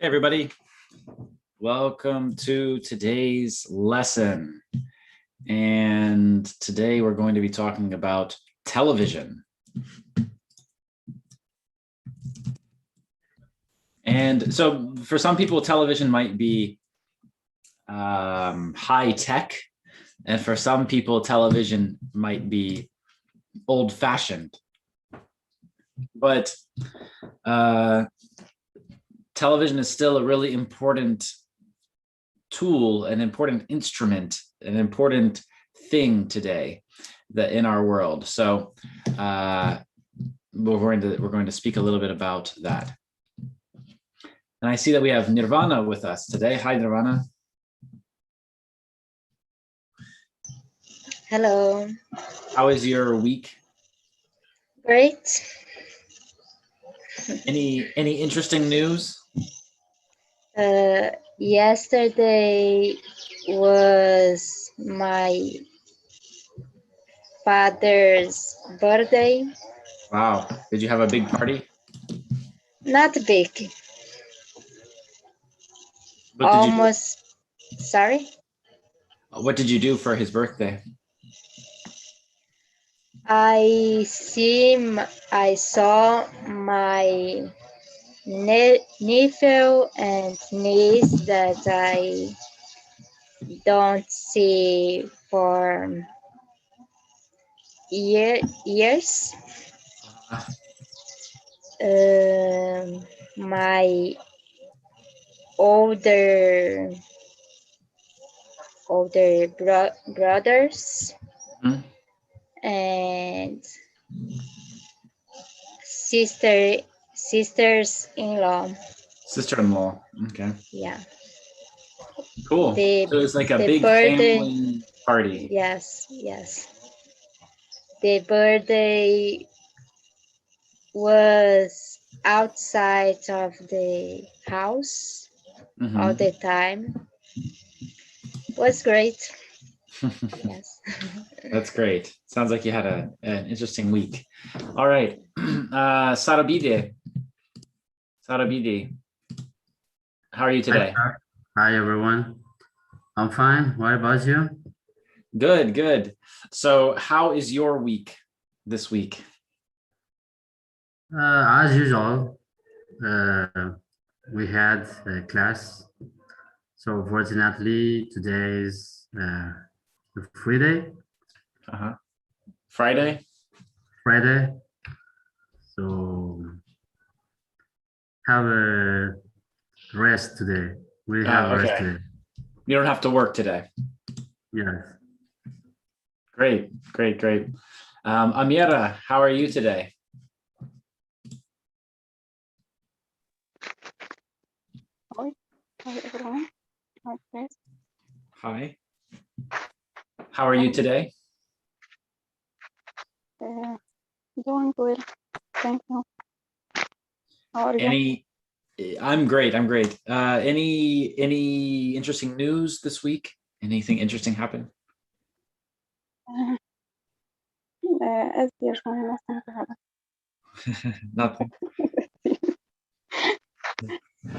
Hey everybody, welcome to today's lesson. And today we're going to be talking about television. And so for some people, television might be high tech, and for some people, television might be old fashioned. But television is still a really important tool, an important instrument, an important thing today that in our world. So we're going to speak a little bit about that. And I see that we have Nirvana with us today. Hi, Nirvana. Hello. How is your week? Great. Any interesting news? Yesterday was my father's birthday. Wow. Did you have a big party? Not big. Almost. Sorry? What did you do for his birthday? I saw my nephew and niece that I don't see for years. My older brothers and sisters-in-law. Sister-in-law. Okay. Yeah. Cool. So it's like a big family party. Yes. The birthday was outside of the house all the time. Was great. Yes. That's great. Sounds like you had an interesting week. All right. Sarabide, how are you today? Hi, everyone. I'm fine. What about you? Good. So how is your week this week? As usual, we had a class. So fortunately, today is Friday. Friday? Friday. So have a rest today. We have rest today. You don't have to work today. Yes. Great. Amira, how are you today? Hi everyone. Hi Chris. Hi. How are you today? Doing well. Thank you. How are you? I'm great. Any interesting news this week? Anything interesting happen? As usual, nothing to happen. Nothing.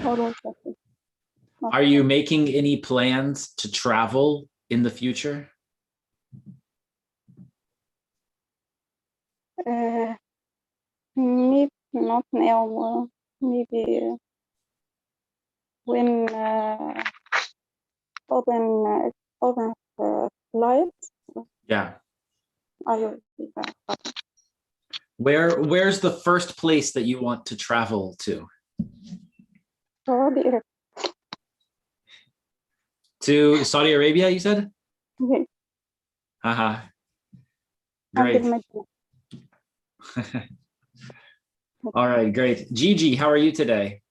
Always nothing. Are you making any plans to travel in the future? Maybe not now. Maybe when open flight. Yeah. I will be back. Where's the first place that you want to travel to? Saudi Arabia. To Saudi Arabia, you said? Okay. Great. All right, great. Gigi, how are you today?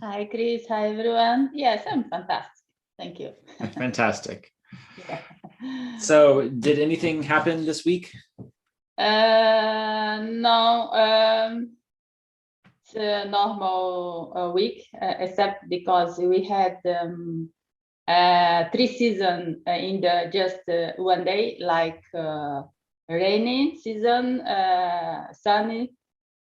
Hi, Chris. Hi, everyone. Yes, I'm fantastic. Thank you. Fantastic. Yeah. So, did anything happen this week? No, it's a normal week, except because we had 3 seasons in the just one day, like rainy season, sunny,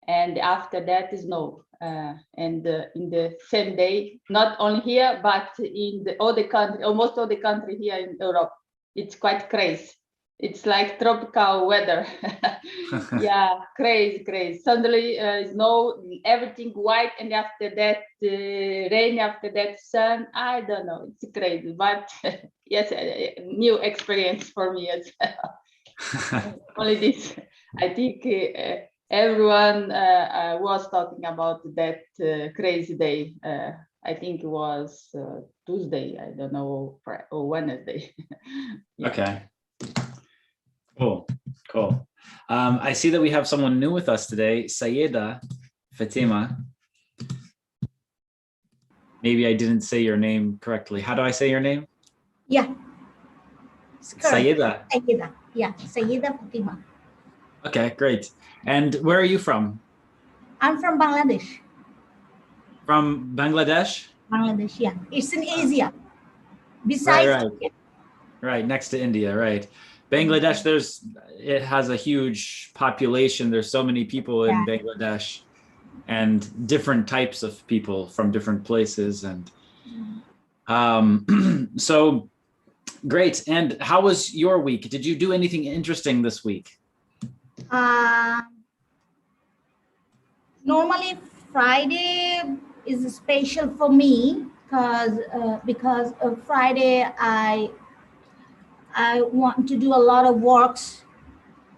and after that is snow. and in the same day, not only here, but in all the country, almost all the country here in Europe. It's quite crazy. It's like tropical weather. Yeah, crazy. Suddenly snow, everything white, and after that rain, after that sun. I don't know. It's crazy, but yes, a new experience for me as well. Only this, I think everyone was talking about that crazy day. I think it was Tuesday. I don't know, or Wednesday. Yeah. Okay. Cool. I see that we have someone new with us today, Sayeda Fatima. Maybe I didn't say your name correctly. How do I say your name? Yeah. Sayeda. Sayeda. Yeah, Sayeda Fatima. Okay, great. And where are you from? I'm from Bangladesh. From Bangladesh? Bangladesh, yeah. It's in Asia. Besides Right. India. Right, next to India, right. Bangladesh, it has a huge population. There's so many people in Bangladesh, and different types of people from different places. And so great. And how was your week? Did you do anything interesting this week? Normally Friday is special for me because of Friday I want to do a lot of works.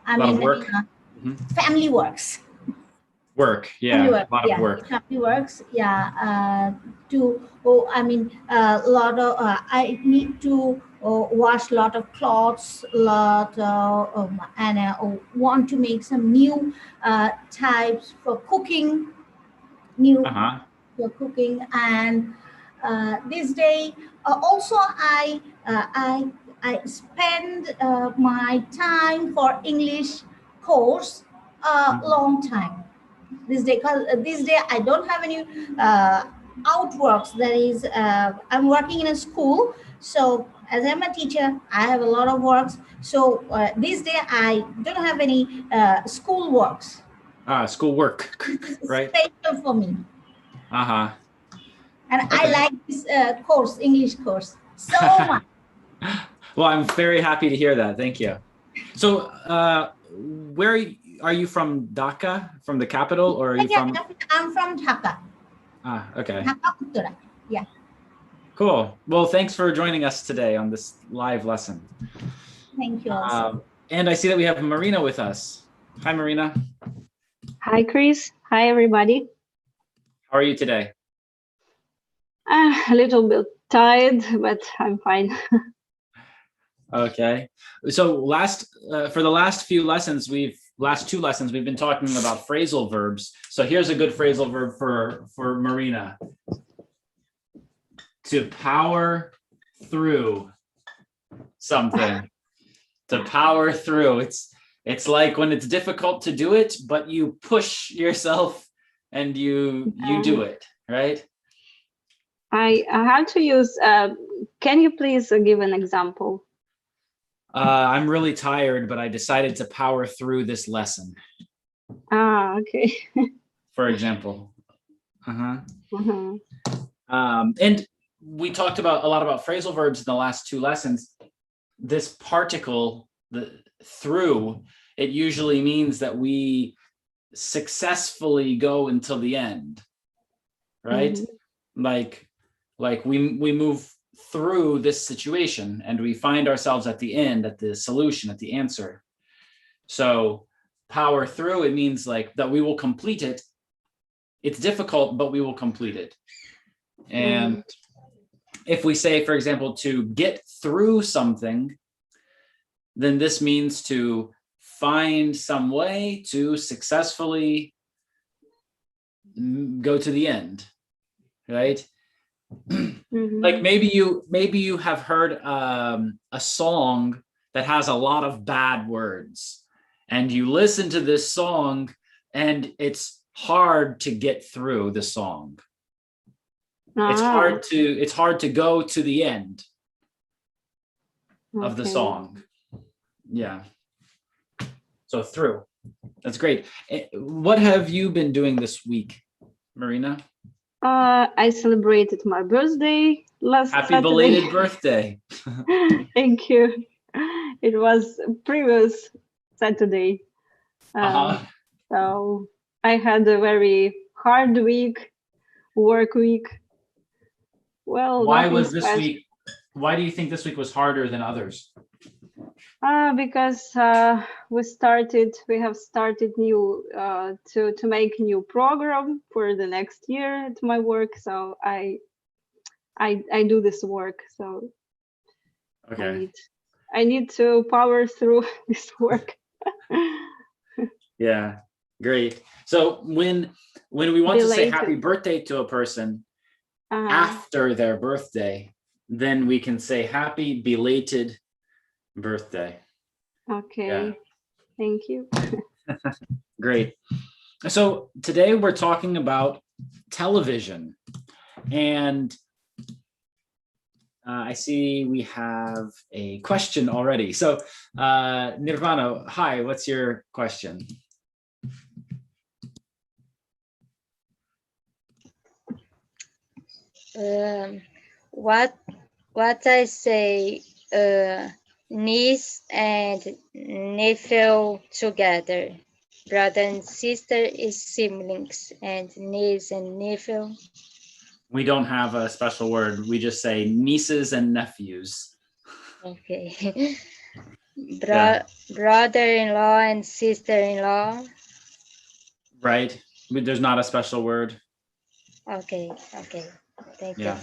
A lot of work? Family works. Work, yeah, a lot of work. Family works, yeah. A lot of. I need to wash a lot of clothes, and want to make some new types for cooking, for cooking, and this day also I spend my time for English course a long time. This day, because this day I don't have any outworks. That is, I'm working in a school. So as I'm a teacher, I have a lot of works. So this day I don't have any school works. School work, right? Special for me. And I like this course, English course, so much. Well, I'm very happy to hear that. Thank you. So where are you from? Dhaka, from the capital, or are you from? I'm from Dhaka. Okay. Dhaka, Uttara. Yeah. Cool. Well, thanks for joining us today on this live lesson. Thank you also. And I see that we have Marina with us. Hi, Marina. Hi, Chris. Hi, everybody. How are you today? A little bit tired, but I'm fine. Okay. So for the last two lessons, we've been talking about phrasal verbs. So here's a good phrasal verb for Marina. To power through something. To power through. It's like when it's difficult to do it, but you push yourself and you do it, right? I have to use, can you please give an example? I'm really tired, but I decided to power through this lesson. Okay. For example. And we talked a lot about phrasal verbs in the last two lessons. This particle, the through, it usually means that we successfully go until the end, right? Like we move through this situation and we find ourselves at the end, at the solution, at the answer. So power through, it means like that we will complete it. It's difficult, but we will complete it. And if we say, for example, to get through something, then this means to find some way to successfully go to the end, right? Like maybe you have heard a song that has a lot of bad words, and you listen to this song and it's hard to get through the song. It's hard to go to the end of the song. Yeah. So through. That's great. What have you been doing this week, Marina? I celebrated my birthday last Happy Saturday. belated birthday. Thank you. It was previous Saturday. Uh-huh. So I had a very hard week, work week. Well, Why nothing was this special. week? Why do you think this week was harder than others? Because we have started new to make new program for the next year at my work. So I do this work. So Okay. I need to power through this work. Yeah. Great. So when we want to say Belated. happy birthday to a person Uh-huh. after their birthday, then we can say happy belated birthday. Okay. Yeah. Thank you. Great. So today we're talking about television, and I see we have a question already. So Nirvana, hi, what's your question? What I say, niece and nephew together. Brother and sister is siblings, and niece and nephew. We don't have a special word. We just say nieces and nephews. Okay. Yeah. Brother-in-law and sister-in-law. Right? There's not a special word. Okay. Thank you. Yeah.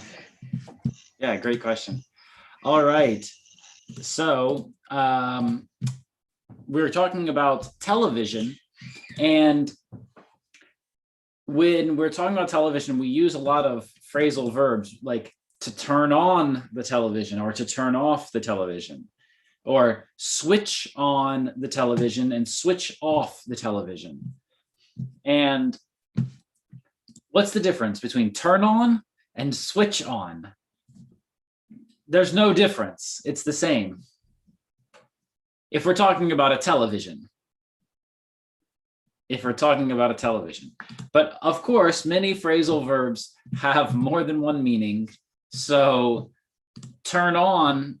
Yeah, great question. All right. So we're talking about television, and when we're talking about television, we use a lot of phrasal verbs like to turn on the television or to turn off the television, or switch on the television and switch off the television. And what's the difference between turn on and switch on? There's no difference. It's the same. If we're talking about a television. But of course, many phrasal verbs have more than one meaning. So turn on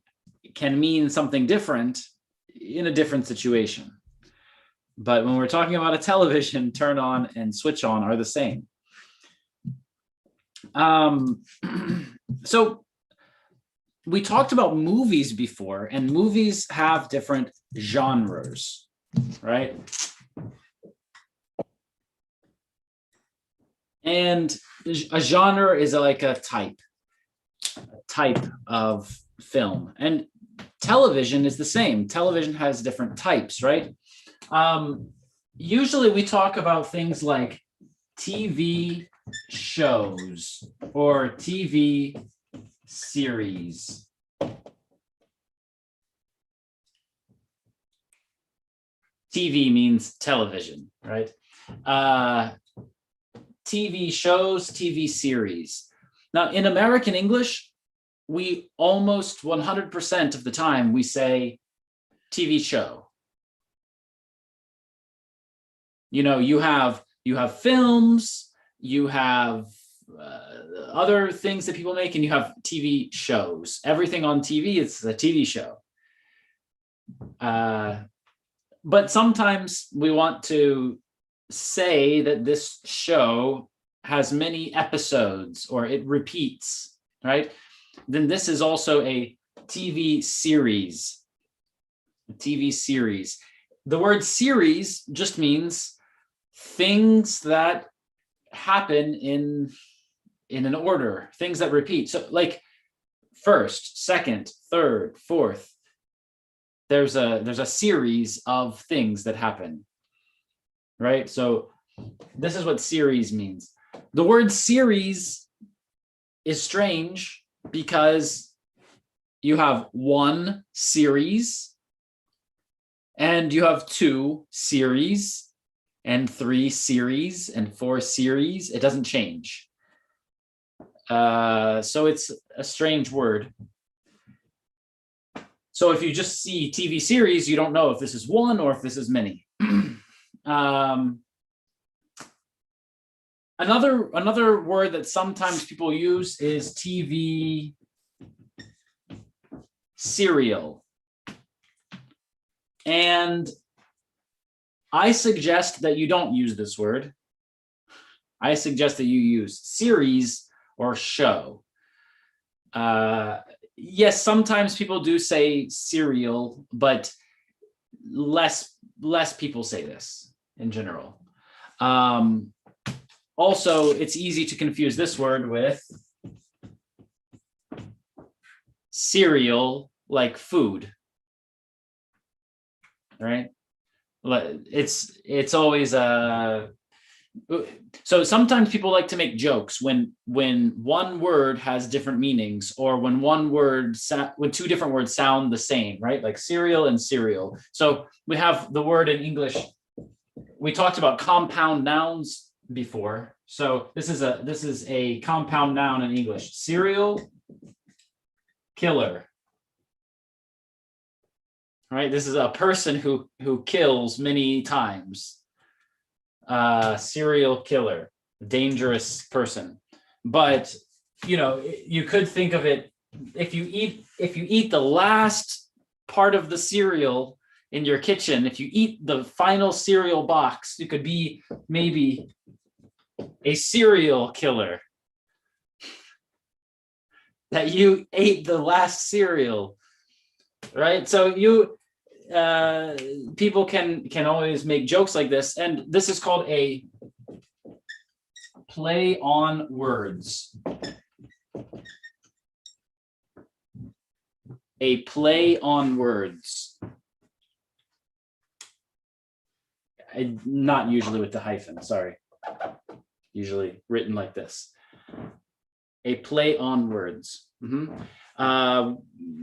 can mean something different in a different situation. But when we're talking about a television, turn on and switch on are the same. So we talked about movies before, and movies have different genres, right? And a genre is like a type of film, and television is the same. Television has different types, right? Usually we talk about things like TV shows or TV series. TV means television, right? TV shows, TV series. Now, in American English, we almost 100% of the time we say TV show. You know, you have films, you have other things that people make, and you have TV shows. Everything on TV is a TV show. But sometimes we want to say that this show has many episodes or it repeats, right? Then this is also a TV series. A TV series. The word series just means things that happen in an order, things that repeat. So like first, second, third, fourth, there's a series of things that happen, right? So this is what series means. The word series is strange because you have one series and you have two series and three series and four series. It doesn't change. So it's a strange word. So if you just see TV series, you don't know if this is one or if this is many. Another word that sometimes people use is TV serial. And I suggest that you don't use this word. I suggest that you use series or show. Yes, sometimes people do say serial, but less people say this in general. Also, it's easy to confuse this word with cereal, like food, right? It's always so sometimes people like to make jokes when one word has different meanings, or when when two different words sound the same, right? Like cereal and cereal. So we have the word in English. We talked about compound nouns before. So this is a compound noun in English. Serial killer. Right? This is a person who kills many times. Serial killer, dangerous person. But you could think of it, if you eat the last part of the cereal in your kitchen, if you eat the final cereal box, you could be maybe a serial killer, that you ate the last cereal, right? So people can always make jokes like this, and this is called a play on words. A play on words. Not usually with the hyphen, sorry. Usually written like this. A play on words.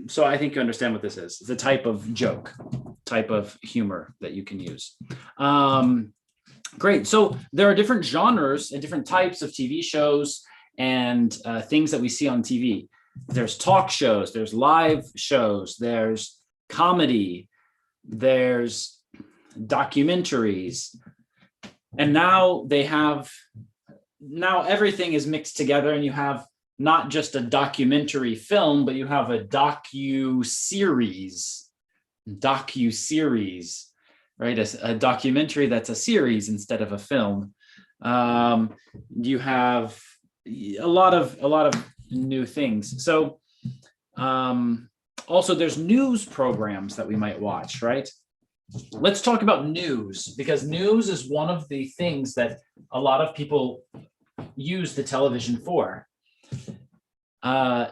So I think you understand what this is. It's a type of joke, type of humor that you can use. Great. So there are different genres and different types of TV shows and things that we see on TV. There's talk shows, there's live shows, there's comedy, there's documentaries. And now everything is mixed together, and you have not just a documentary film, but you have a docu-series, right? A documentary that's a series instead of a film. You have a lot of new things. So also there's news programs that we might watch, right? Let's talk about news, because news is one of the things that a lot of people use the television for.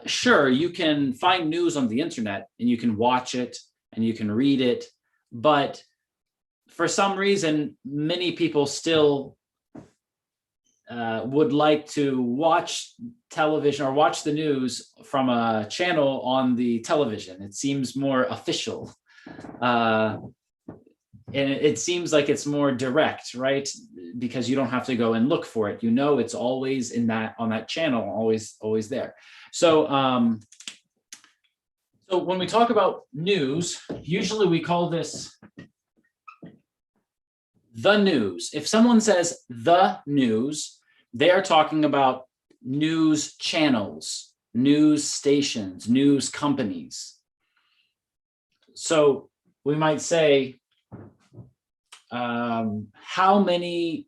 Sure, you can find news on the internet and you can watch it and you can read it, but for some reason, many people still would like to watch television or watch the news from a channel on the television. It seems more official. And it seems like it's more direct, right? Because you don't have to go and look for it. It's always on that channel, always there. So, so when we talk about news, usually we call this the news. If someone says the news, they are talking about news channels, news stations, news companies. So we might say, how many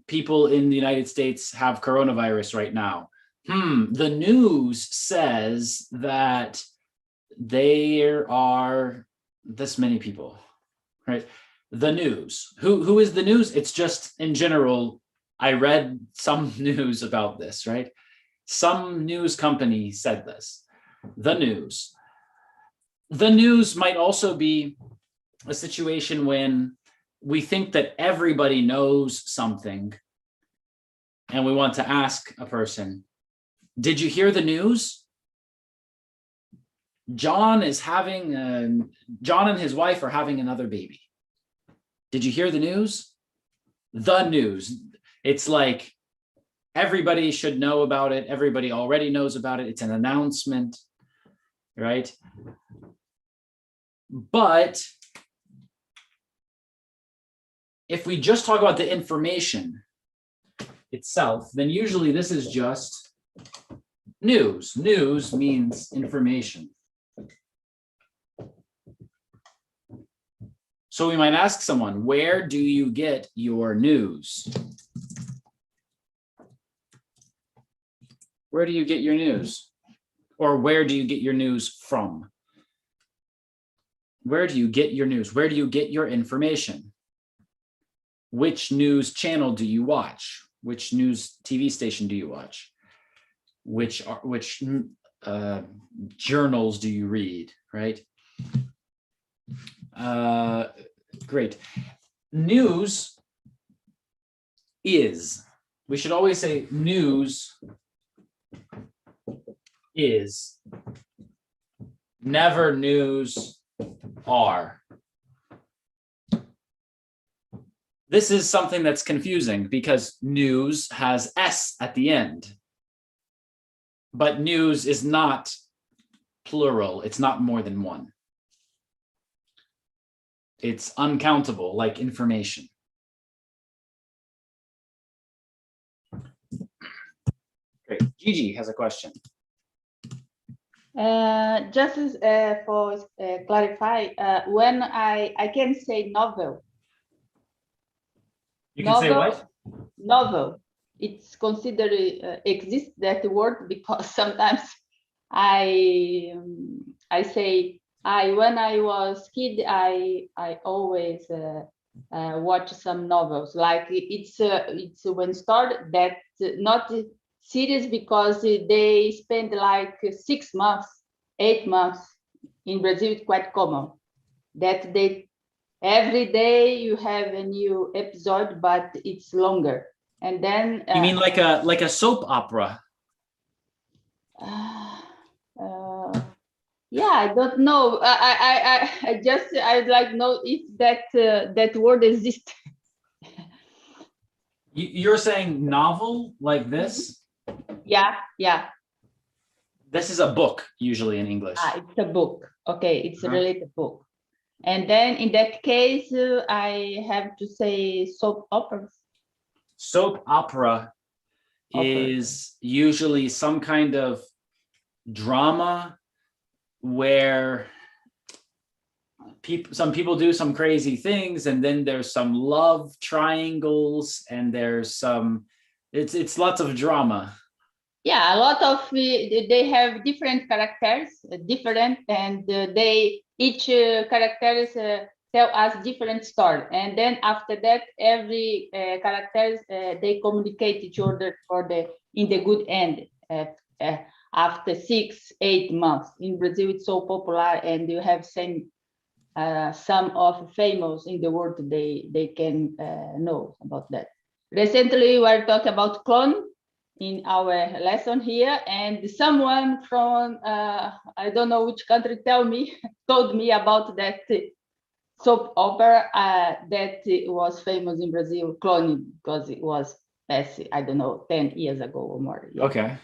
people in the United States have coronavirus right now? The news says that there are this many people, right? The news. Who is the news? It's just in general, I read some news about this, right? Some news company said this. The news. The news might also be a situation when we think that everybody knows something and we want to ask a person, did you hear the news? John and his wife are having another baby. Did you hear the news? The news. It's like everybody should know about it. Everybody already knows about it. It's an announcement, right? But if we just talk about the information, itself, then usually this is just news. News means information. So we might ask someone, where do you get your news? Where do you get your news? Or where do you get your news from? Where do you get your news? Where do you get your information? Which news channel do you watch? Which news TV station do you watch? Which journals do you read, right? Great. News is. We should always say news is. Never news are. This is something that's confusing because news has S at the end. But news is not plural. It's not more than one. It's uncountable, like information. Great. Gigi has a question. Just for clarify, when I can say novel. You can say what? Novel. It's considered exists that word because sometimes I say when I was kid I always watch some novels, like it's when start that not series because they spend like 6 months, 8 months. In Brazil it's quite common that they every day you have a new episode, but it's longer. And then You mean like a soap opera? Yeah, I don't know. I just I'd like to know if that word exists. You're saying novel like this? Yeah. This is a book usually in English. It's a book. Okay, it's a related book. And then in that case, I have to say soap operas. Soap opera is usually some kind of drama where some people do some crazy things, and then there's some love triangles, and there's some it's lots of drama. Yeah, a lot of they have different characters, and they each characters tell us different story, and then after that every characters they communicate each other for the in the good end after 6-8 months. In Brazil it's so popular, and you have same some of famous in the world they can know about that. Recently we are talking about clone in our lesson here, and someone from I don't know which country told me about that soap opera that was famous in Brazil, cloning, because it was past, I don't know, 10 years ago or more. Yeah. Okay.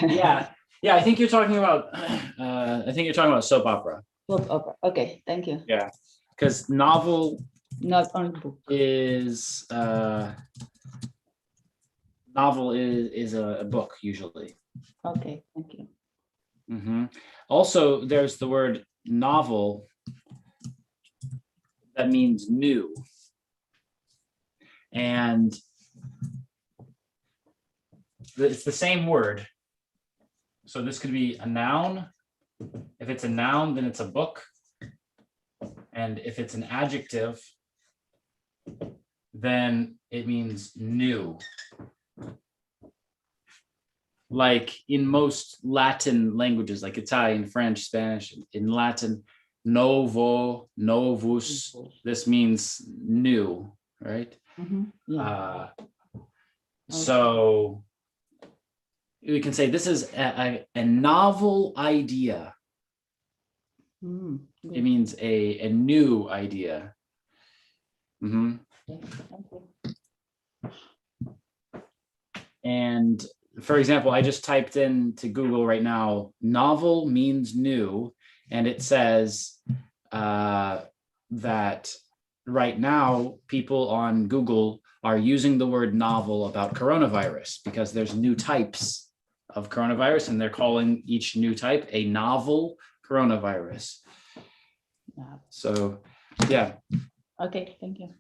yeah. I think you're talking about soap opera. Soap opera. Okay, thank you. Yeah, because novel not only book is novel is a book usually. Okay, thank you. Also, there's the word novel that means new, and it's the same word. So this could be a noun. If it's a noun, then it's a book, and if it's an adjective, then it means new. Like in most Latin languages, like Italian, French, Spanish, in Latin, novo, novus, this means new, right? Yeah. So we can say this is a novel idea. It means a new idea. And for example, I just typed into Google right now, novel means new, and it says that right now people on Google are using the word novel about coronavirus because there's new types of coronavirus and they're calling each new type a novel coronavirus. So, yeah. Okay, thank you.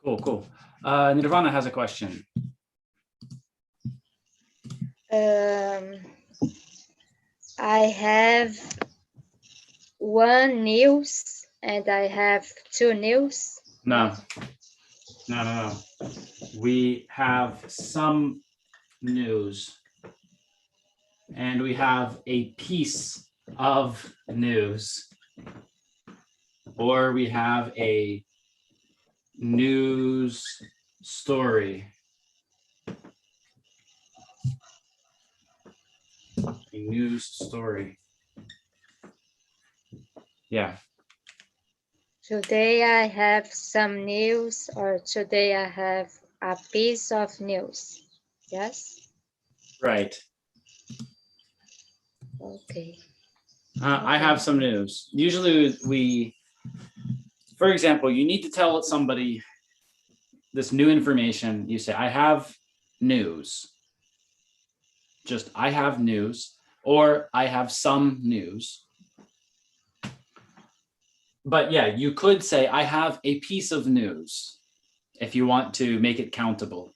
Cool. Nirvana has a question. I have one news and I have two news. No. We have some news and we have a piece of news, or we have a news story. A news story. Yeah. Today I have some news, or today I have a piece of news. Yes? Right. Okay. I have some news. Usually for example, you need to tell somebody this new information. You say, I have news. Just, I have news, or I have some news. But yeah, you could say, I have a piece of news if you want to make it countable.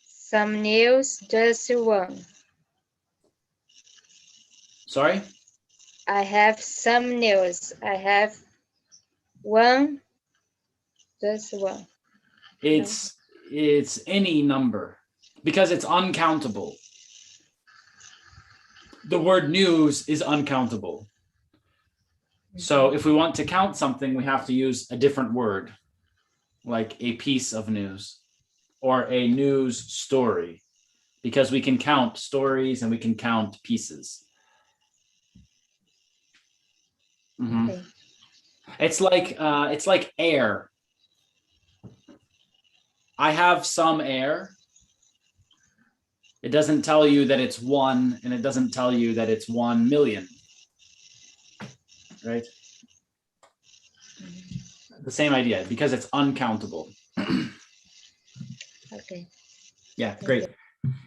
Some news, just one. Sorry? I have some news. I have one, just one. It's any number because it's uncountable. The word news is uncountable. So if we want to count something, we have to use a different word, like a piece of news or a news story, because we can count stories and we can count pieces. Mhm. Okay. It's like air. I have some air. It doesn't tell you that it's one, and it doesn't tell you that it's 1 million. Right? The same idea, because it's uncountable. Okay. Yeah, great.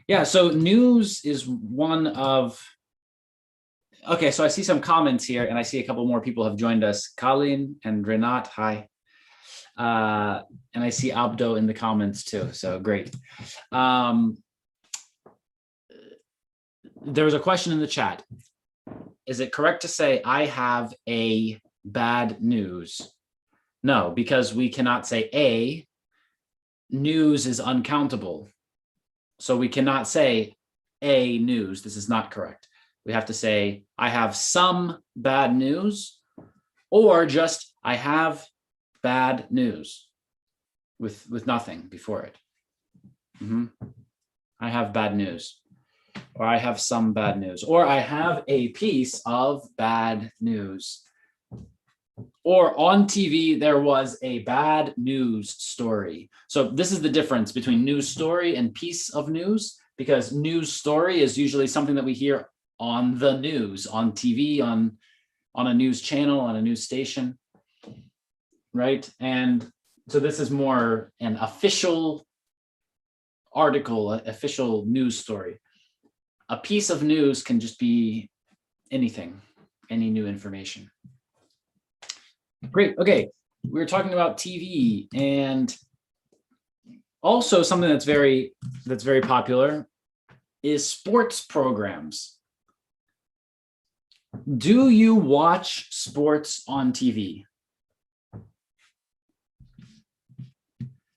Yeah, so news is one of, okay, so I see some comments here, and I see a couple more people have joined us. Colin and Renat, hi. And I see Abdo in the comments too, so great. There was a question in the chat. Is it correct to say I have a bad news? No, because we cannot say a. News is uncountable. So we cannot say a news. This is not correct. We have to say I have some bad news, or just I have bad news with nothing before it. I have bad news, or I have some bad news, or I have a piece of bad news. Or on TV, there was a bad news story. So this is the difference between news story and piece of news, because news story is usually something that we hear on the news, on TV, on a news channel, on a news station, right? And so this is more an official article, an official news story. A piece of news can just be anything, any new information. Great. Okay, we were talking about TV, and also something that's very popular is sports programs. Do you watch sports on TV?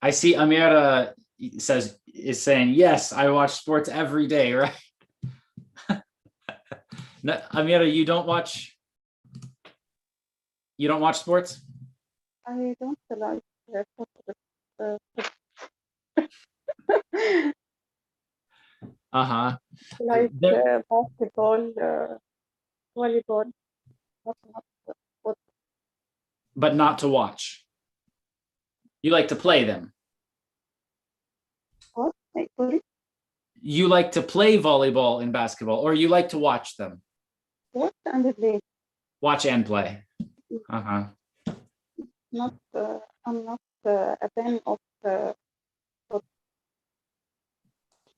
I see Amira is saying yes. I watch sports every day, right? No, Amira, you don't watch sports? I don't like like basketball, volleyball, not what But not to watch. You like to play them. sorry, You like to play volleyball and basketball, or you like to watch them? what and play. Watch and play. Not I'm not a fan of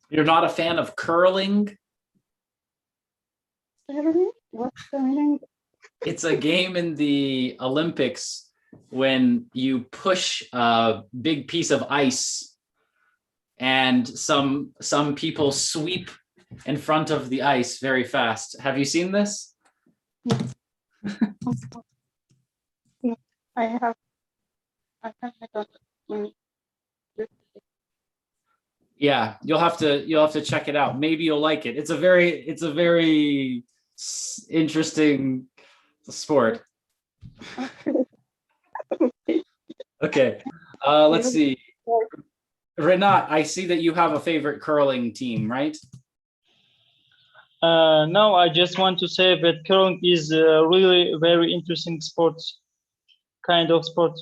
You're not a fan of curling? curling. What's the meaning? It's a game in the Olympics when you push a big piece of ice and some people sweep in front of the ice very fast. Have you seen this? No, I don't. Yeah, you'll have to check it out. Maybe you'll like it. It's a very interesting sport. Okay, let's see. Renat, I see that you have a favorite curling team, right? No, I just want to say that curling is a really very interesting kind of sport.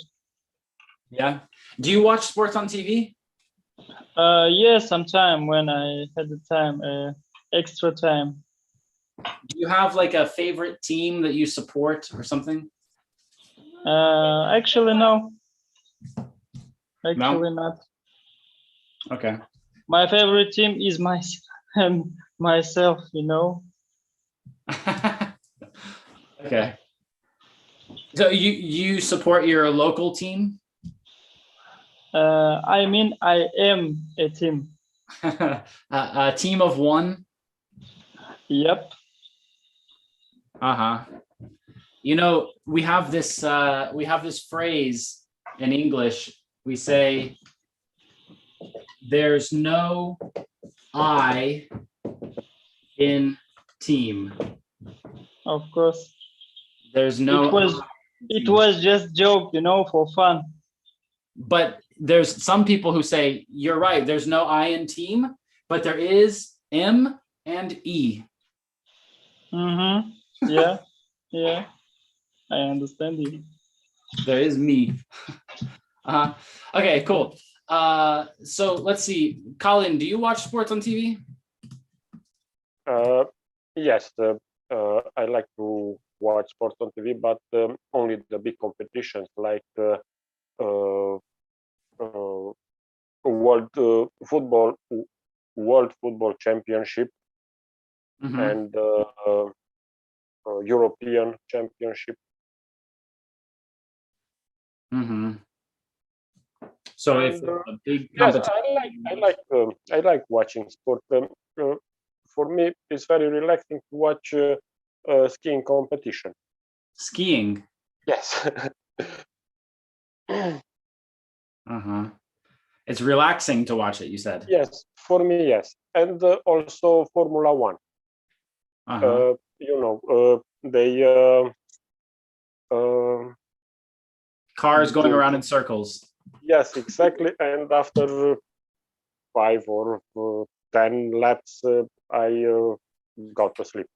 Yeah. Do you watch sports on TV? Yes, sometime when I had the time, extra time. Do you have like a favorite team that you support or something? Actually, no. Actually, No? not. Okay. My favorite team is myself, Okay. So you support your local team? I mean, I am a team. A team of one? Yep. Uh-huh. You know, we have this phrase in English. We say there's no I in team. Of course. There's no It was just joke, for fun. But there's some people who say you're right, there's no I in team, but there is M and E. Mm-hmm. Yeah. Yeah. I understand you. There is me. Okay, cool. So let's see. Colin, do you watch sports on TV? Yes, I like to watch sports on TV, but only the big competitions like World Football Championship Mhm. and European Championship. Mhm. So if And, a big Yes, competition, I like watching sport. For me, it's very relaxing to watch skiing competition. skiing. Yes. Uh-huh. It's relaxing to watch it, you said. Yes, for me, yes, and also Formula One. Uh-huh. They Cars going around in circles. yes, exactly. And after 5 or 10 laps, I got to sleep.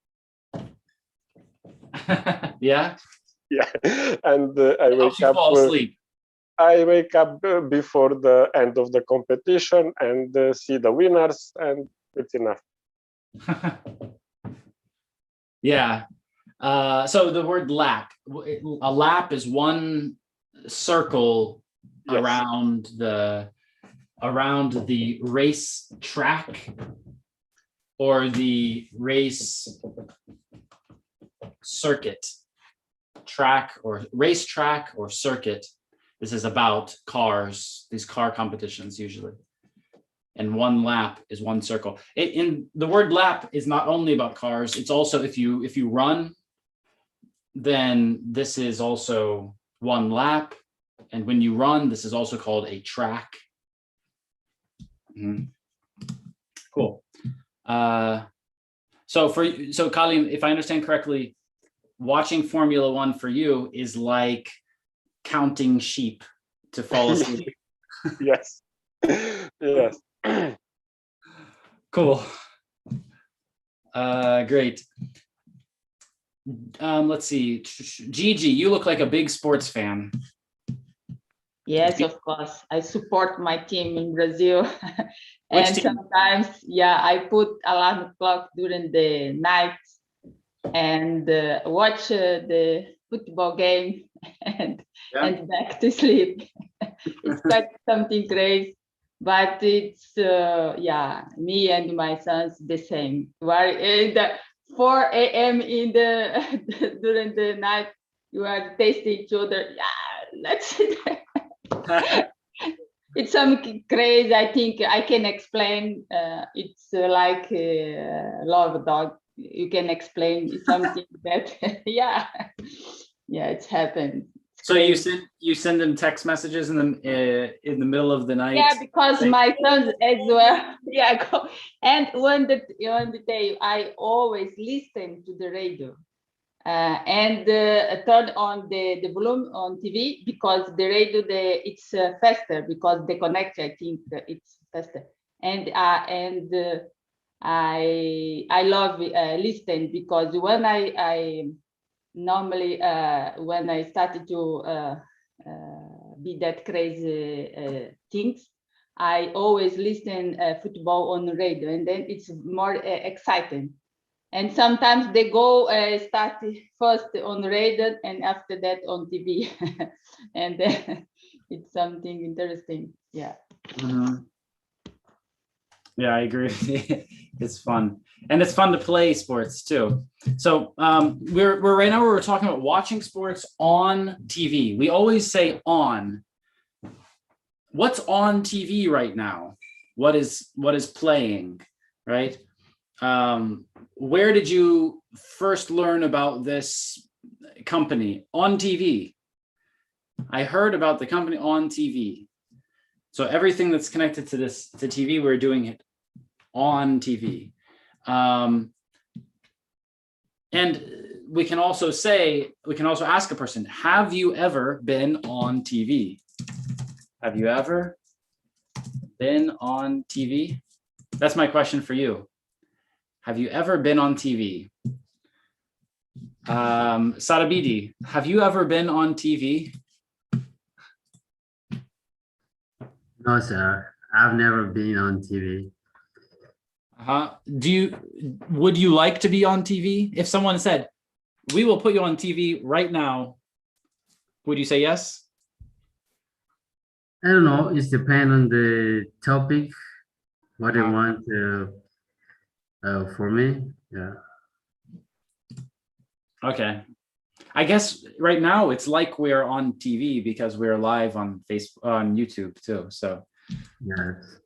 Yeah. Yeah, and I Helps wake you up. fall asleep. I wake up before the end of the competition and see the winners, and it's enough. Yeah. So the word lap, a lap is one circle Yes. around the race track or the race circuit. Track or race track or circuit. This is about cars, these car competitions usually. And one lap is one circle. In the word lap is not only about cars, it's also if you run, then this is also one lap. And when you run, this is also called a track. Mhm. Cool. So Colin, if I understand correctly, watching Formula One for you is like counting sheep to fall asleep. Yes. Yes. Cool. Great. Let's see. Gigi, you look like a big sports fan. Yes, of course. I support my team in Brazil. Which And team? sometimes, yeah, I put alarm clock during the night and watch the football game and Yeah. and back to sleep. It's like something crazy, but it's yeah, me and my sons the same. Where the 4 a.m. in the during the night, you are tasting each other. Yeah, let's. It's something crazy. I think I can explain. It's like love dog. You can explain something that yeah, yeah, it's happened. It's So crazy. you send them text messages in the middle of the night. Yeah, because saying, my sons as well. Yeah, and when the day I always listen to the radio. And turn on the volume on TV because the radio it's faster because the connection I think it's faster and I love listening because when I normally when I started to be that crazy things I always listen football on the radio and then it's more exciting. And sometimes they go start first on radio and after that on TV. And it's something interesting. Yeah. Mhm. Yeah, I agree. It's fun, and it's fun to play sports too. So we're right now we're talking about watching sports on TV. We always say on. What's on TV right now? What is playing, right? Where did you first learn about this company? On TV. I heard about the company on TV. So everything that's connected to TV, we're doing it on TV. And we can also ask a person, have you ever been on TV? Have you ever been on TV? That's my question for you. Have you ever been on TV? Sarabidi, have you ever been on TV? No, sir. I've never been on TV. Would you like to be on TV? If someone said, we will put you on TV right now, would you say yes? I don't know. It depends on the topic, what they want for me. Yeah. Okay. I guess right now it's like we're on TV because we're live on Facebook, on YouTube too. So. Yes.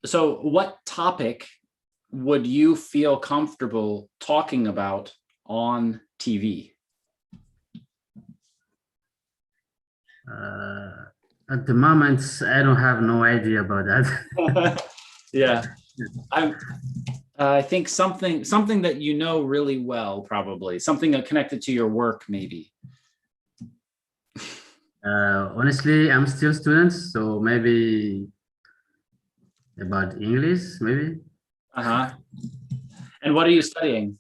So what topic would you feel comfortable talking about on TV? At the moment, I don't have no idea about that. Yeah, I think something that you know really well, probably something connected to your work, maybe. Honestly, I'm still student, so maybe about English, maybe. And what are you studying?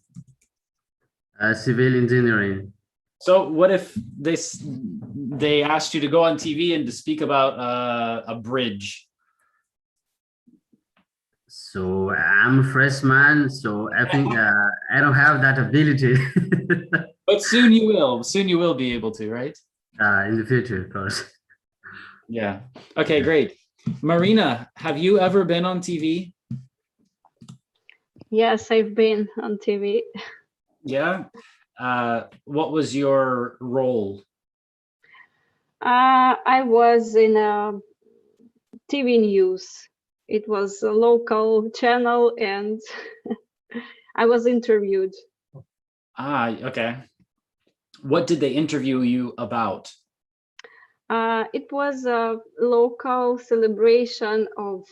Civil engineering. So what if they asked you to go on TV and to speak about a bridge? So I'm a freshman, so I think I don't have that ability. But soon you will. Soon you will be able to, right? In the future, of course. Yeah. Okay, great. Marina, have you ever been on TV? Yes, I've been on TV. Yeah. What was your role? I was in a TV news. It was a local channel and I was interviewed. Okay. What did they interview you about? It was a local celebration of,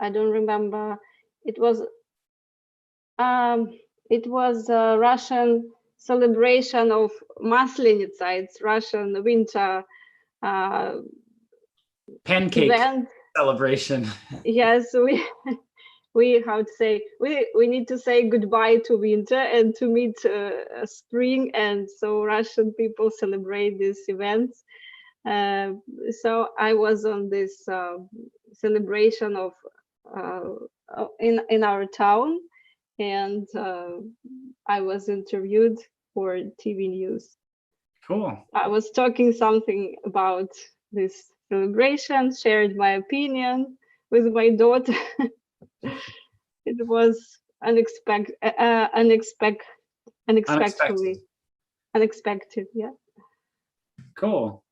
I don't remember. It was a Russian celebration of Maslenitsa. It's Russian winter Pancake event. Celebration. Yes, we how to say we need to say goodbye to winter and to meet spring, and so Russian people celebrate these events. So I was on this celebration of in our town, and I was interviewed for TV news. Cool. I was talking something about this celebration, shared my opinion with my daughter. It was unexpected, yeah. Cool.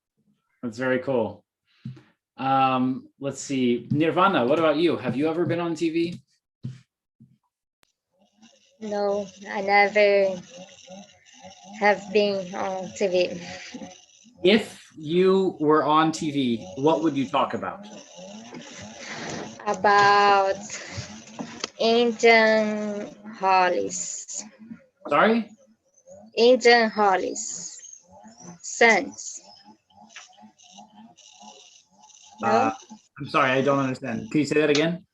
That's very cool. Let's see. Nirvana, what about you? Have you ever been on TV? No, I never have been on TV. If you were on TV, what would you talk about? About Indian holidays. Sorry? Indian holidays. Saints. No? I'm sorry, I don't understand. Can you say that again?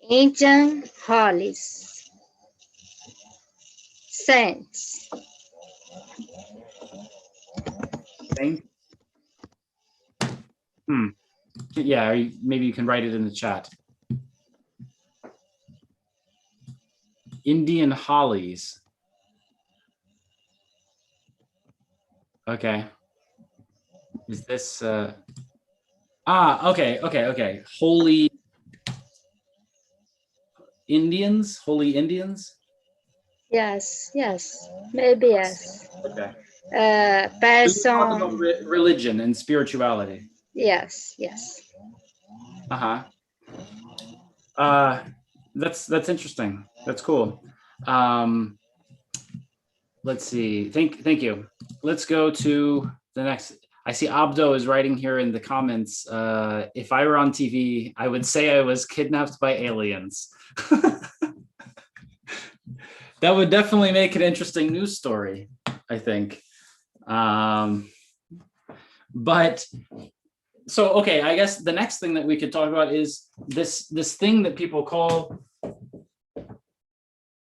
Indian holidays. Saints. Thank. Yeah, or maybe you can write it in the chat. Indian hollies. Okay. Is this okay. Holy Indians? Holy Indians? Yes, maybe yes. Okay. Person. About religion and spirituality. Yes. Uh-huh. That's interesting. That's cool. Let's see. Thank you. Let's go to the next. I see Abdo is writing here in the comments. If I were on TV, I would say I was kidnapped by aliens. That would definitely make an interesting news story, I think. But so, okay, I guess the next thing that we could talk about is this thing that people call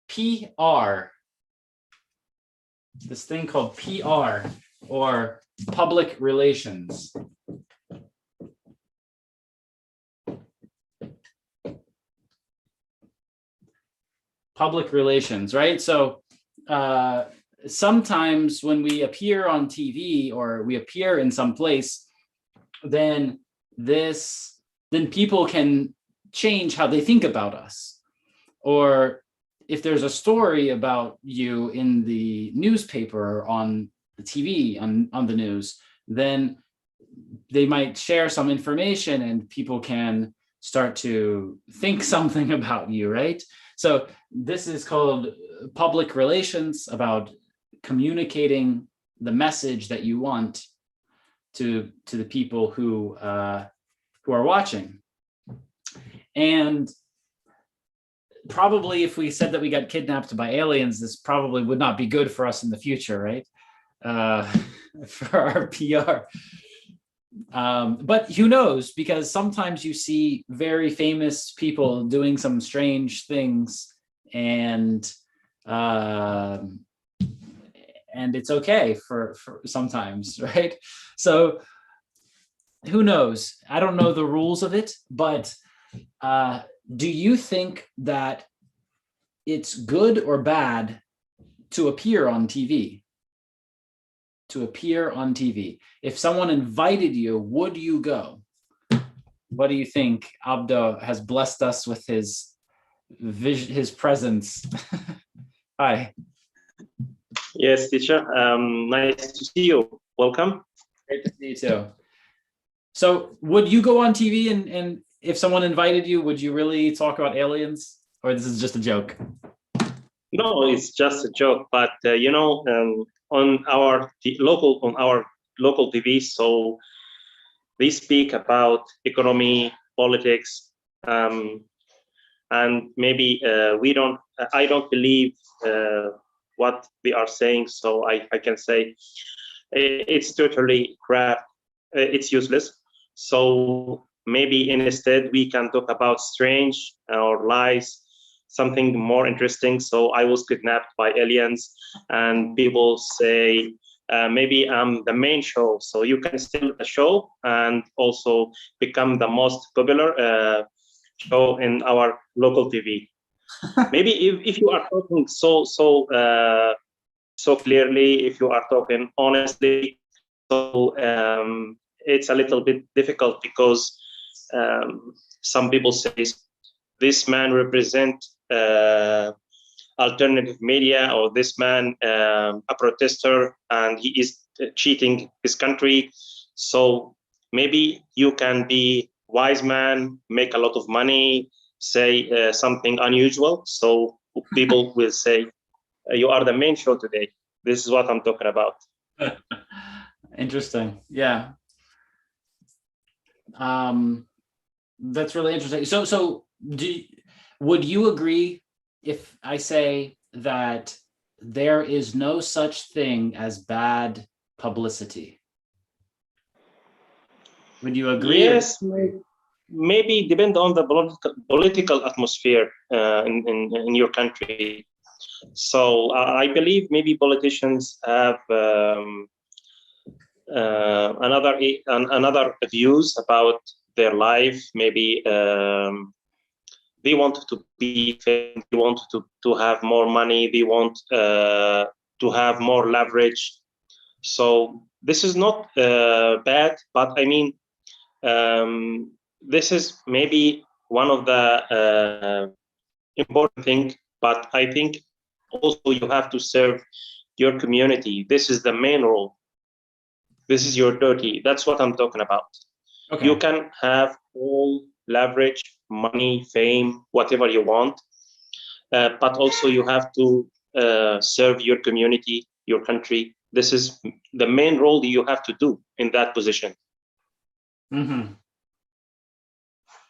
PR. This thing called PR, or public relations. Public relations, right? So sometimes when we appear on TV or we appear in some place, then people can change how they think about us. Or if there's a story about you in the newspaper or on the TV, on the news, then they might share some information and people can start to think something about you, right? So this is called public relations, about communicating the message that you want to the people who are watching. And probably if we said that we got kidnapped by aliens, this probably would not be good for us in the future, right? For our PR. But who knows, because sometimes you see very famous people doing some strange things, and it's okay for sometimes, right? So who knows? I don't know the rules of it, but do you think that it's good or bad to appear on TV? To appear on TV. If someone invited you, would you go? What do you think? Abdo has blessed us with his vision, his presence. Hi. Yes, teacher. Nice to see you. Welcome. Great to see you too. So would you go on TV and if someone invited you, would you really talk about aliens? Or this is just a joke? No, it's just a joke. But on our local TV, so they speak about economy, politics, and maybe I don't believe what they are saying. So I can say it's totally crap. It's useless. So maybe instead we can talk about strange or lies, something more interesting. So I was kidnapped by aliens, and people say maybe I'm the main show. So you can steal the show and also become the most popular show in our local TV. Maybe if you are talking so clearly, if you are talking honestly, so it's a little bit difficult because some people say this man represent alternative media, or this man a protester and he is cheating his country. So maybe you can be wise man, make a lot of money, say something unusual, so people will say you are the main show today. This is what I'm talking about. Interesting. Yeah. That's really interesting. So would you agree if I say that there is no such thing as bad publicity? Would you agree? Yes, maybe depend on the political atmosphere in your country. So I believe maybe politicians have another views about their life. Maybe they want to be famous, they want to have more money, they want to have more leverage. So this is not bad, but I mean, this is maybe one of the important thing, but I think also you have to serve your community. This is the main role. This is your duty. That's what I'm talking about. Okay. You can have all leverage, money, fame, whatever you want, but also you have to serve your community, your country. This is the main role you have to do in that position. Mm-hmm.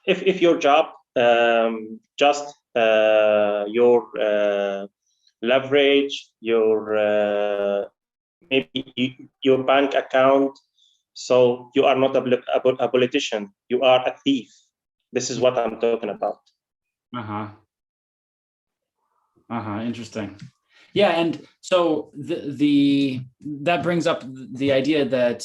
If your job just your leverage, your maybe your bank account, so you are not a politician, you are a thief. This is what I'm talking about. Interesting. Yeah, and so that brings up the idea that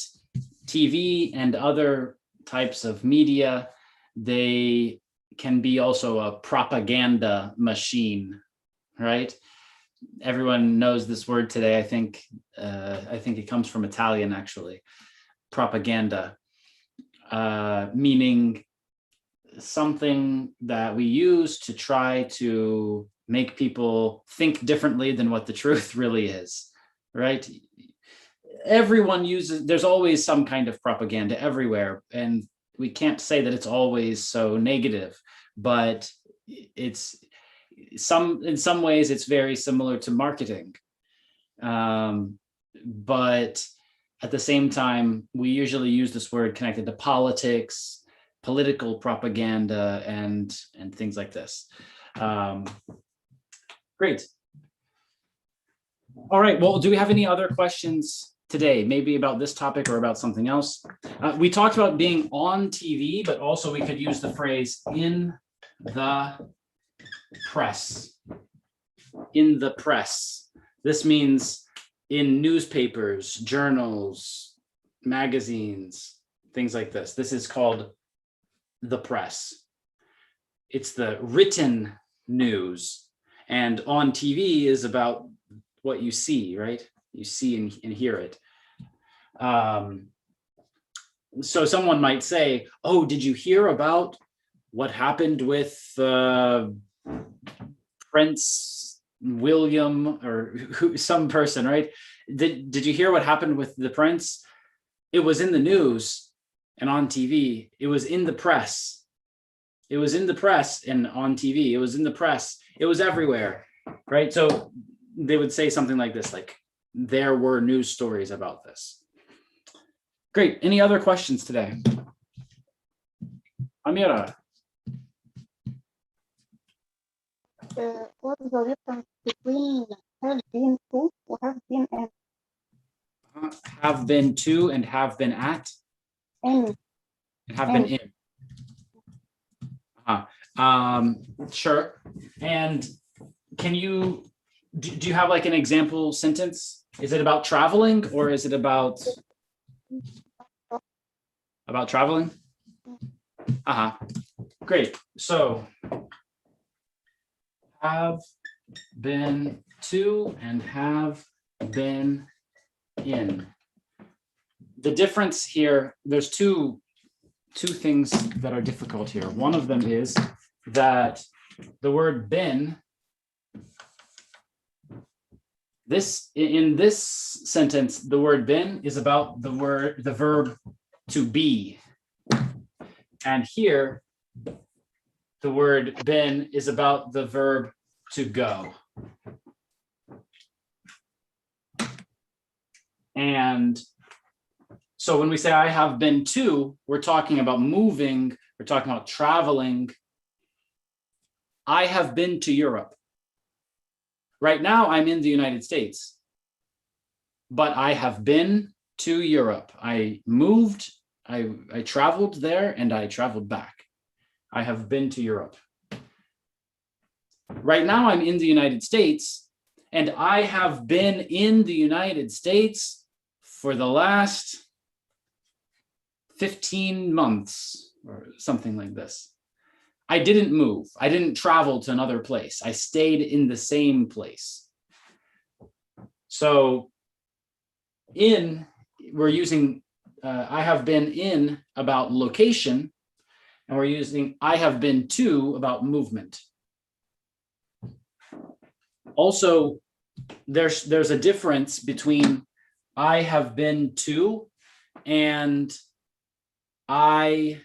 TV and other types of media, they can be also a propaganda machine, right? Everyone knows this word today. I think it comes from Italian, actually. Propaganda, meaning something that we use to try to make people think differently than what the truth really is, right? Everyone uses, there's always some kind of propaganda everywhere, and we can't say that it's always so negative, but it's in some ways it's very similar to marketing. But at the same time, we usually use this word connected to politics, political propaganda, and things like this. Great. All right, well, do we have any other questions today, maybe about this topic or about something else? We talked about being on TV, but also we could use the phrase in the press. In the press. This means in newspapers, journals, magazines, things like this. This is called the press. It's the written news, and on TV is about what you see, right? You see and hear it. So someone might say, oh, did you hear about what happened with Prince William, or some person, right? Did you hear what happened with the prince? It was in the news and on TV. It was in the press. It was in the press and on TV. It was in the press. It was everywhere, right? So they would say something like this, like, there were news stories about this. Great. Any other questions today? Amira. What is the difference between have been to or have been and Have been to and have been at? in? And have been in. Sure. And can you, do you have like an example sentence? Is it about traveling, or is it about traveling? Great. So have been to and have been in. The difference here, there's two things that are difficult here. One of them is that the word been, in this sentence, the word been is about the verb to be. And here, the word been is about the verb to go. And so when we say I have been to, we're talking about moving, we're talking about traveling. I have been to Europe. Right now, I'm in the United States, but I have been to Europe. I moved, I traveled there, and I traveled back. I have been to Europe. Right now, I'm in the United States, and I have been in the United States for the last 15 months or something like this. I didn't move. I didn't travel to another place. I stayed in the same place. So we're using I have been in about location, and we're using I have been to about movement. Also, there's a difference between I have been to and I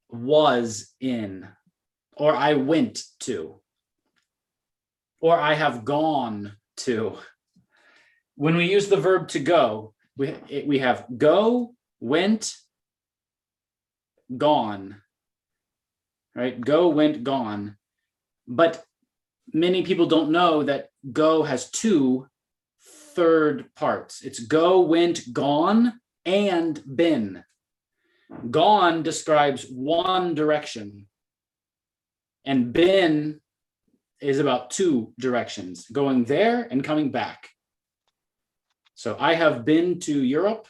was in, or I went to, or I have gone to. When we use the verb to go, we have go, went, gone, right? Go, went, gone. But many people don't know that go has two third parts. It's go, went, gone, and been. Gone describes one direction, and been is about two directions, going there and coming back. So I have been to Europe,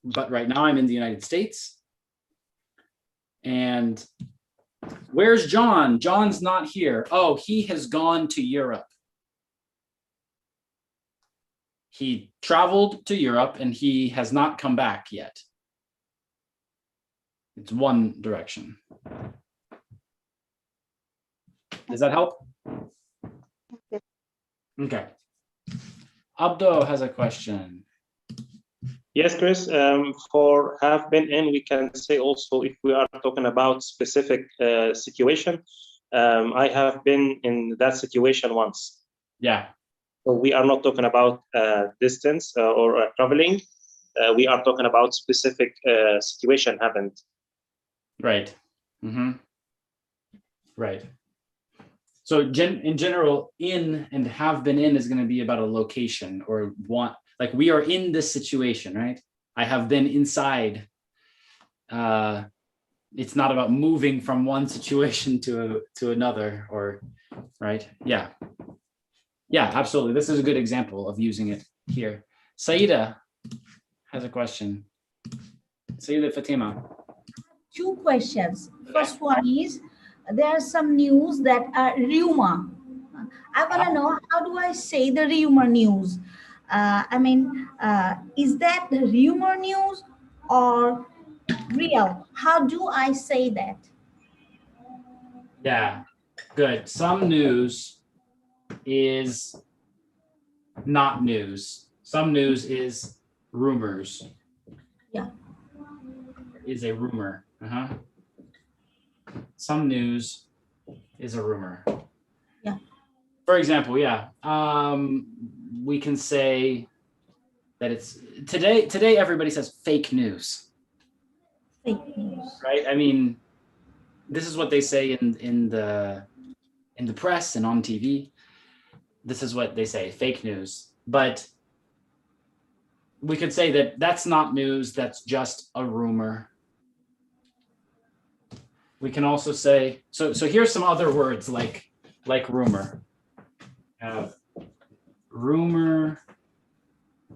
but right now I'm in the United States. And where's John? John's not here. Oh, he has gone to Europe. He traveled to Europe and he has not come back yet. It's one direction. Does that help? Okay. Abdo has a question. Yes, Chris, for have been in, we can say also if we are talking about specific situation, I have been in that situation once. Yeah. So we are not talking about distance or traveling. We are talking about specific situation happened. Right. Mm-hmm. Right. So in general, in and have been in is going to be about a location or want, like we are in this situation, right? I have been inside. It's not about moving from one situation to another, or right? Yeah. Yeah, absolutely. This is a good example of using it here. Saida has a question. Saida Fatima. Two questions. First one is, there are some news that are rumor. I want to know, how do I say the rumor news? Is that the rumor news or real? How do I say that? Yeah, good. Some news is not news. Some news is rumors. Yeah. Is a rumor. Some news is a rumor. Yeah. For example, yeah, we can say that it's today everybody says fake news. Fake news. Right? I mean, this is what they say in the press and on TV. This is what they say, fake news. But we could say that that's not news, that's just a rumor. We can also say, so here's some other words like rumor. Rumor,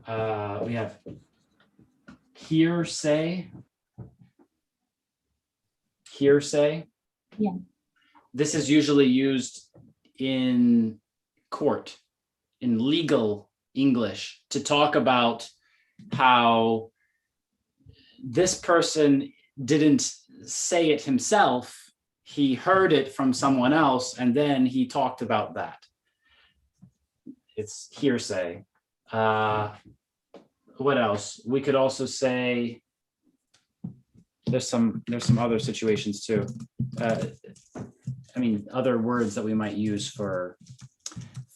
we have hearsay. Hearsay. Yeah. this is usually used in court, in legal English, to talk about how this person didn't say it himself. He heard it from someone else, and then he talked about that. It's hearsay. What else? We could also say there's some other situations too. I mean, other words that we might use for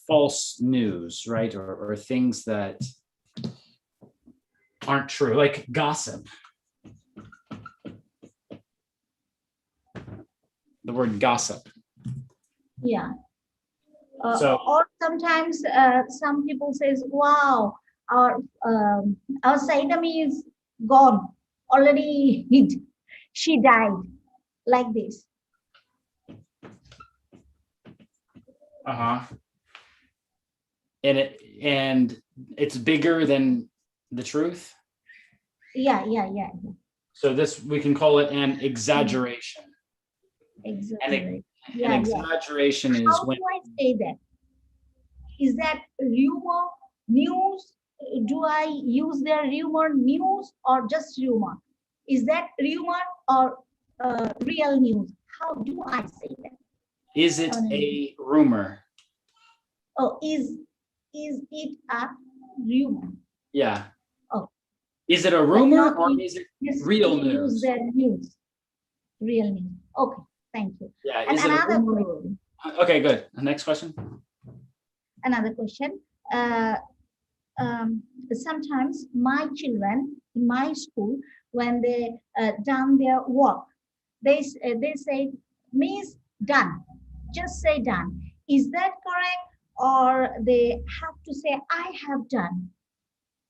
false news, right? Or things that aren't true, like gossip. The word gossip. Yeah. So- Or sometimes some people says, wow, our Saidam is gone already. She died, like this. And it's bigger than the truth. Yeah. So this, we can call it an exaggeration. Exactly. An exaggeration is How when do I say that? Is that rumor, news? Do I use their rumor, news, or just rumor? Is that rumor or real news? How do I say that? is it a rumor? Oh, is it a rumor? Yeah. Oh. Is it a rumor not or in- is it Yes, real we news? use their news. Real news. Okay, thank you. Yeah. And Is it a another rumor? question. Okay, good. Next question. Another question. Sometimes my children in my school, when they done their work, they say, Miss, done. Just say done. Is that correct? Or they have to say, I have done.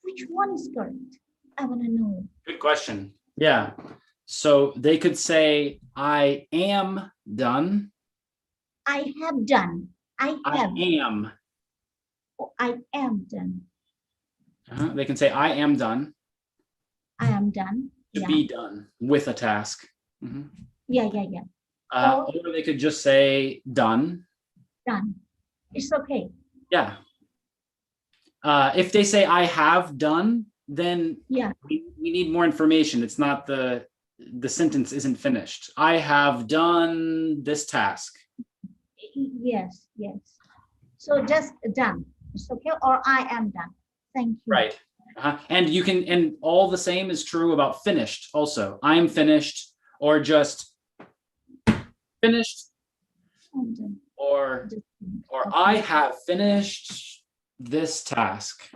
Which one is correct? I want to know. Good question. Yeah. So they could say, I am done. I have done. I have. am. Oh, I am done. They can say, I am done. I am done. To Yeah. be done with a task. Mhm. Yeah. Or they could just say done. Done. It's okay. Yeah. If they say I have done, then Yeah. we need more information. It's not the sentence isn't finished. I have done this task. Yes. So just done. It's okay. Or I am done. Thank you. Right. And you can, and all the same is true about finished also. I'm finished, or just finished, I'm done. or Just done. or Okay. I have finished this task.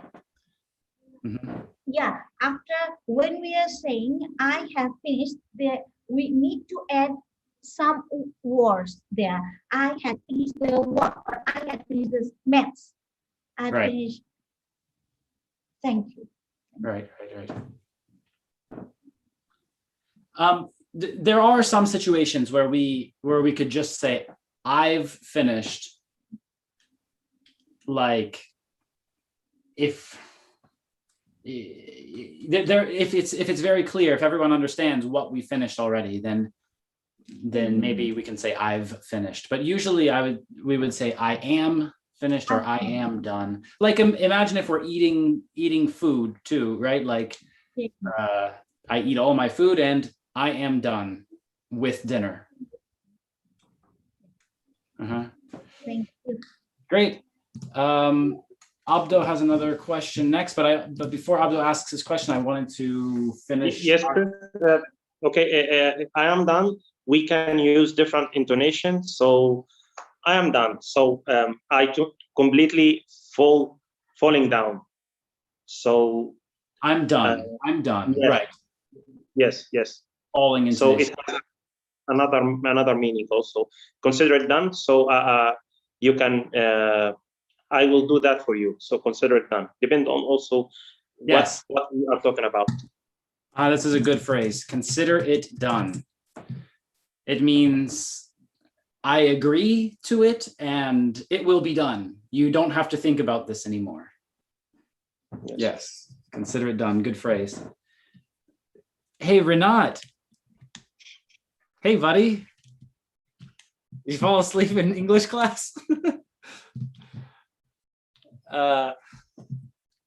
Mhm. Yeah. After when we are saying I have finished, there we need to add some words there. I had finished the work, or I had finished the maths. I Right. finished. Thank you. Right. There are some situations where we could just say I've finished, like if it's very clear, if everyone understands what we finished already, then maybe we can say I've finished. But usually we would say I am finished, or I am done. Like imagine if we're eating food too, right? Like I eat all my food and I am done with dinner. Thank you. Great. Abdo has another question next, but before Abdo asks his question, I wanted to finish. Yes, okay. I am done. We can use different intonations. So I am done. So I took completely falling down. So I'm done. I'm done. Yes. Right. Yes. Falling into So this. it has another meaning also. Consider it done. So you can. I will do that for you. So consider it done. Depend on also Yes. what we are talking about. This is a good phrase. Consider it done. It means I agree to it and it will be done. You don't have to think about this anymore. Yes. Consider it done. Good phrase. Hey, Renat. Hey, buddy. You fall asleep in English class?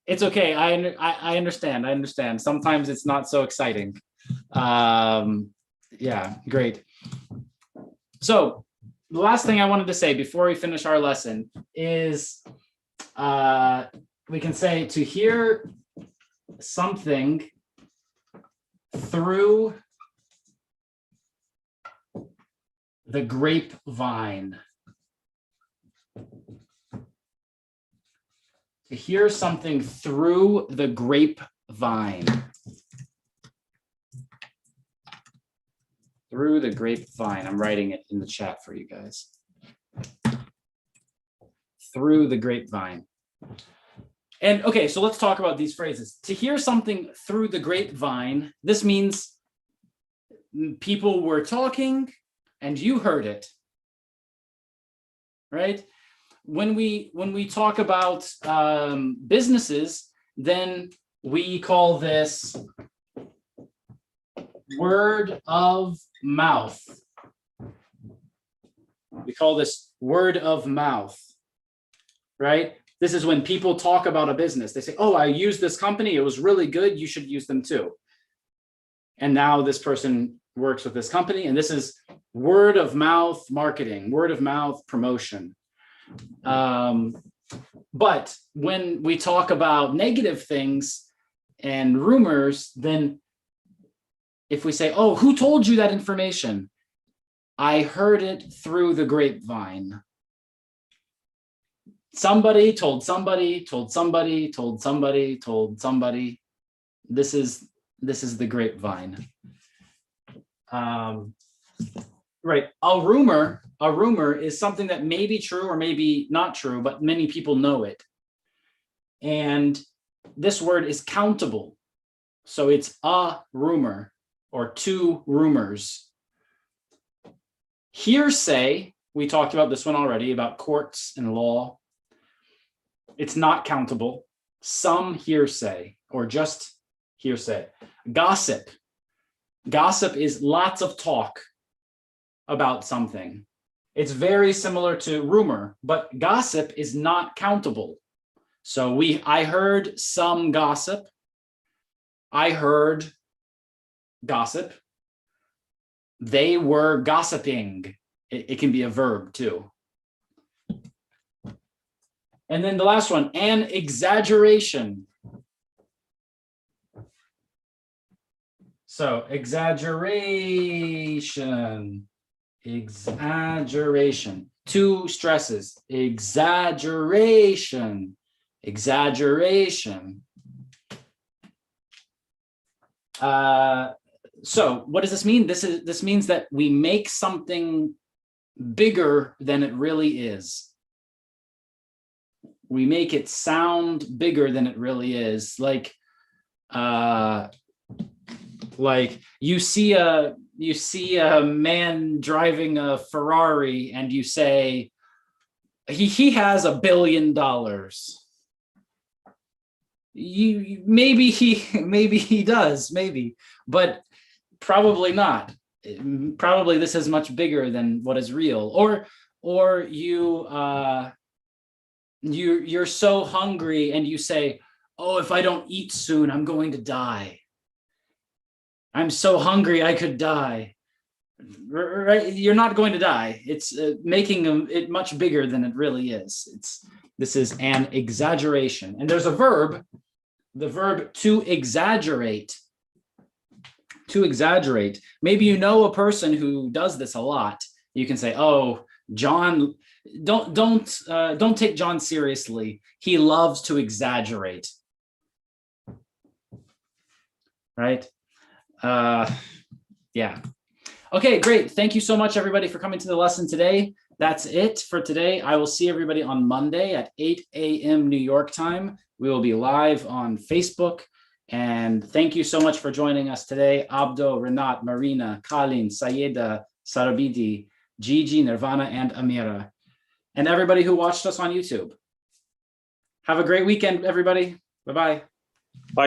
It's okay. I understand. I understand. Sometimes it's not so exciting. Yeah, great. So the last thing I wanted to say before we finish our lesson is we can say to hear something through the grapevine. To hear something through the grapevine. Through the grapevine. I'm writing it in the chat for you guys. Through the grapevine. And okay, so let's talk about these phrases. To hear something through the grapevine, this means people were talking and you heard it, right? When we talk about businesses, then we call this word of mouth. We call this word of mouth, right? This is when people talk about a business. They say, oh, I used this company. It was really good. You should use them too. And now this person works with this company. And this is word of mouth marketing, word of mouth promotion. But when we talk about negative things and rumors, then if we say, oh, who told you that information? I heard it through the grapevine. Somebody told somebody, told somebody, told somebody, told somebody. This is the grapevine. Right. A rumor is something that may be true or maybe not true, but many people know it. And this word is countable. So it's a rumor or two rumors. Hearsay, we talked about this one already, about courts and law. It's not countable. Some hearsay or just hearsay. Gossip. Gossip is lots of talk about something. It's very similar to rumor, but gossip is not countable. So I heard some gossip. I heard gossip. They were gossiping. It can be a verb too. And then the last one, an exaggeration. So exaggeration, exaggeration, two stresses, exaggeration, exaggeration. So what does this mean? This means that we make something bigger than it really is. We make it sound bigger than it really is. Like you see a man driving a Ferrari and you say he has $1 billion. Maybe he does, maybe, but probably not. Probably this is much bigger than what is real. Or you're so hungry and you say, oh, if I don't eat soon, I'm going to die. I'm so hungry I could die. Right? You're not going to die. It's making it much bigger than it really is. This is an exaggeration. And there's a verb, the verb to exaggerate. To exaggerate. Maybe you know a person who does this a lot. You can say, oh, John, don't take John seriously. He loves to exaggerate. Right? Yeah. Okay, great. Thank you so much, everybody, for coming to the lesson today. That's it for today. I will see everybody on Monday at 8 a.m. New York time. We will be live on Facebook. And thank you so much for joining us today. Abdo, Renat, Marina, Kalin, Sayeda, Sarabidi, Gigi, Nirvana, and Amira. And everybody who watched us on YouTube. Have a great weekend, everybody. Bye-bye.